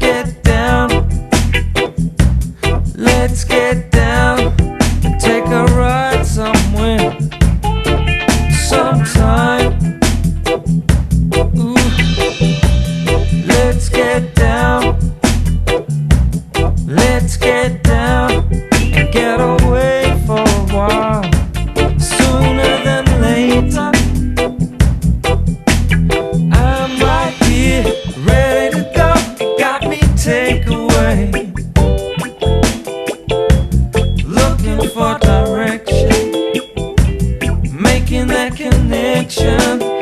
get down. Let's get down and take a ride somewhere, sometime. Ooh. Let's get down. Let's get down and get away for a while, sooner than later. I'm right here, ready to go. Got me takeaway, looking for direction, making that connection.